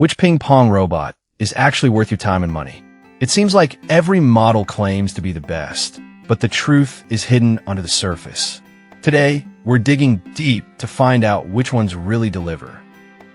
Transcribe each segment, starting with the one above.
Which ping pong robot is actually worth your time and money? It seems like every model claims to be the best, but the truth is hidden under the surface. Today, we're digging deep to find out which ones really deliver.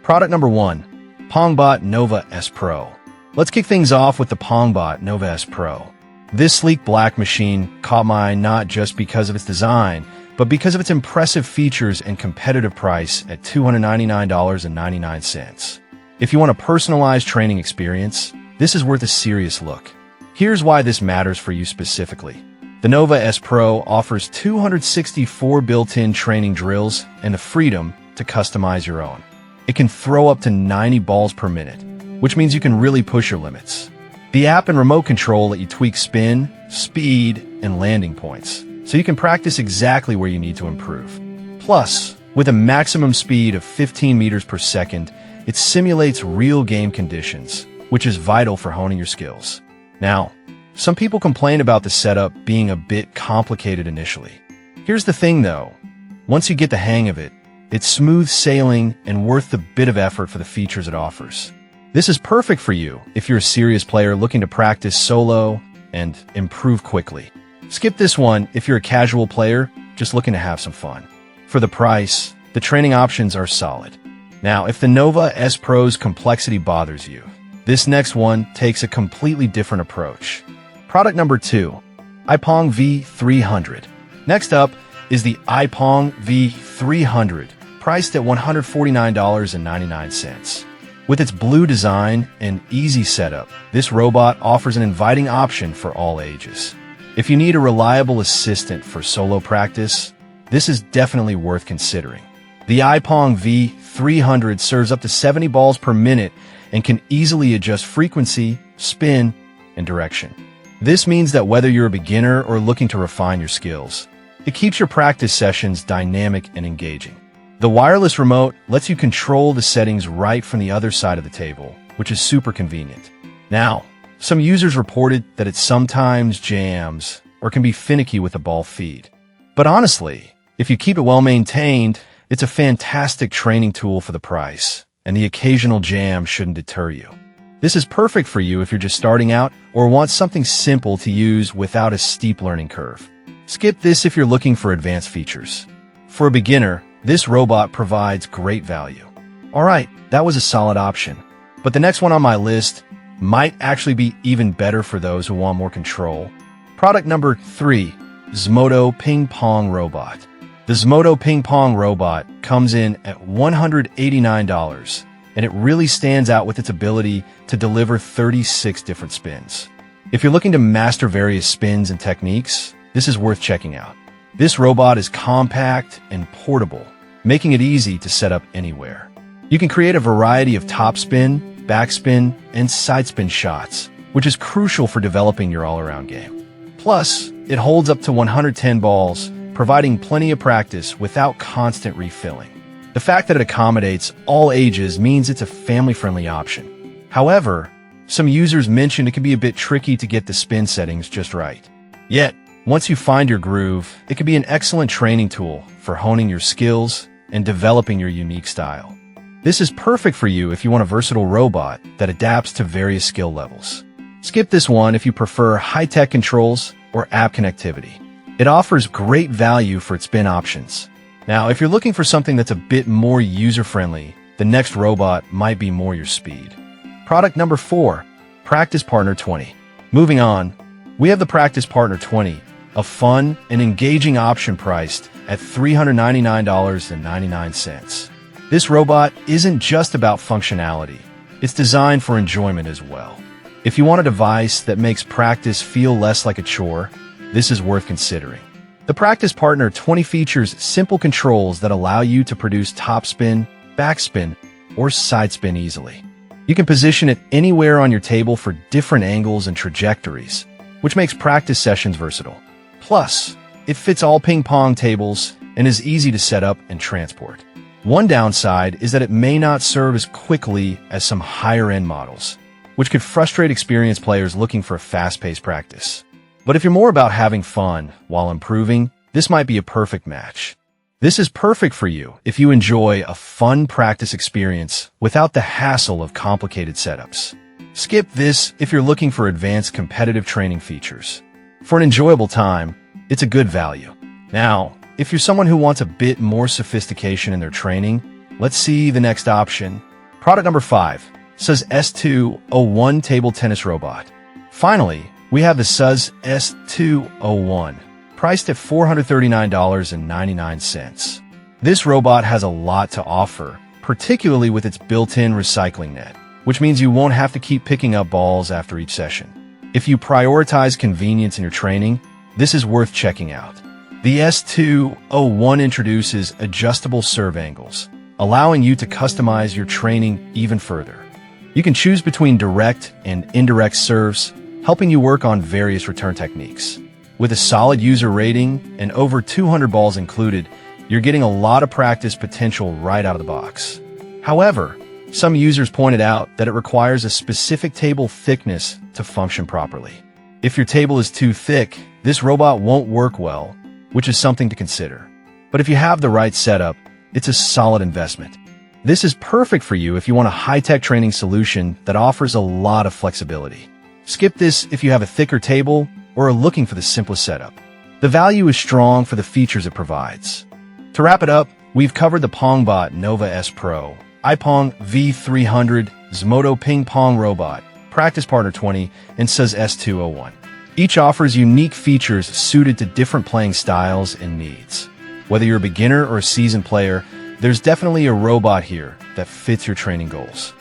Product number 1, PongBot Nova S Pro. Let's kick things off with the PongBot Nova S Pro. This sleek black machine caught my eye not just because of its design, but because of its impressive features and competitive price at $299.99. If you want a personalized training experience, this is worth a serious look. Here's why this matters for you specifically. The Nova S Pro offers 264 built-in training drills and the freedom to customize your own. It can throw up to 90 balls per minute, which means you can really push your limits. The app and remote control let you tweak spin, speed, and landing points, so you can practice exactly where you need to improve. Plus, with a maximum speed of 15 meters per second, it simulates real game conditions, which is vital for honing your skills. Now, some people complain about the setup being a bit complicated initially. Here's the thing though, once you get the hang of it, it's smooth sailing and worth the bit of effort for the features it offers. This is perfect for you if you're a serious player looking to practice solo and improve quickly. Skip this one if you're a casual player just looking to have some fun. For the price, the training options are solid. Now, if the Nova S Pro's complexity bothers you, this next one takes a completely different approach. Product number 2, iPong V300. Next up is the iPong V300, priced at $149.99. With its blue design and easy setup, this robot offers an inviting option for all ages. If you need a reliable assistant for solo practice, this is definitely worth considering. The iPong V300 serves up to 70 balls per minute and can easily adjust frequency, spin, and direction. This means that whether you're a beginner or looking to refine your skills, it keeps your practice sessions dynamic and engaging. The wireless remote lets you control the settings right from the other side of the table, which is super convenient. Now, some users reported that it sometimes jams or can be finicky with the ball feed. But honestly, if you keep it well maintained, it's a fantastic training tool for the price, and the occasional jam shouldn't deter you. This is perfect for you if you're just starting out or want something simple to use without a steep learning curve. Skip this if you're looking for advanced features. For a beginner, this robot provides great value. Alright, that was a solid option. But the next one on my list might actually be even better for those who want more control. Product number 3, Zmodo Ping Pong Robot. The Zmodo Ping Pong Robot comes in at $189, and it really stands out with its ability to deliver 36 different spins. If you're looking to master various spins and techniques, this is worth checking out. This robot is compact and portable, making it easy to set up anywhere. You can create a variety of topspin, backspin, and sidespin shots, which is crucial for developing your all-around game. Plus, it holds up to 110 balls, providing plenty of practice without constant refilling. The fact that it accommodates all ages means it's a family-friendly option. However, some users mention it can be a bit tricky to get the spin settings just right. Yet, once you find your groove, it can be an excellent training tool for honing your skills and developing your unique style. This is perfect for you if you want a versatile robot that adapts to various skill levels. Skip this one if you prefer high-tech controls or app connectivity. It offers great value for its spin options. Now, if you're looking for something that's a bit more user-friendly, the next robot might be more your speed. Product number 4, Practice Partner 20. Moving on, we have the Practice Partner 20, a fun and engaging option priced at $399.99. This robot isn't just about functionality, it's designed for enjoyment as well. If you want a device that makes practice feel less like a chore, this is worth considering. The Practice Partner 20 features simple controls that allow you to produce topspin, backspin, or sidespin easily. You can position it anywhere on your table for different angles and trajectories, which makes practice sessions versatile. Plus, it fits all ping pong tables and is easy to set up and transport. One downside is that it may not serve as quickly as some higher-end models, which could frustrate experienced players looking for a fast-paced practice. But if you're more about having fun while improving, this might be a perfect match. This is perfect for you if you enjoy a fun practice experience without the hassle of complicated setups. Skip this if you're looking for advanced competitive training features. For an enjoyable time, it's a good value. Now, if you're someone who wants a bit more sophistication in their training, let's see the next option. Product number 5, SUS S201 Table Tennis Robot. Finally, we have the SUS S201, priced at $439.99. This robot has a lot to offer, particularly with its built-in recycling net, which means you won't have to keep picking up balls after each session. If you prioritize convenience in your training, this is worth checking out. The S201 introduces adjustable serve angles, allowing you to customize your training even further. You can choose between direct and indirect serves, helping you work on various return techniques. With a solid user rating and over 200 balls included, you're getting a lot of practice potential right out of the box. However, some users pointed out that it requires a specific table thickness to function properly. If your table is too thick, this robot won't work well, which is something to consider. But if you have the right setup, it's a solid investment. This is perfect for you if you want a high-tech training solution that offers a lot of flexibility. Skip this if you have a thicker table or are looking for the simplest setup. The value is strong for the features it provides. To wrap it up, we've covered the PongBot Nova S Pro, iPong V300, Zmodo Ping Pong Robot, Practice Partner 20, and SUS S201. Each offers unique features suited to different playing styles and needs. Whether you're a beginner or a seasoned player, there's definitely a robot here that fits your training goals.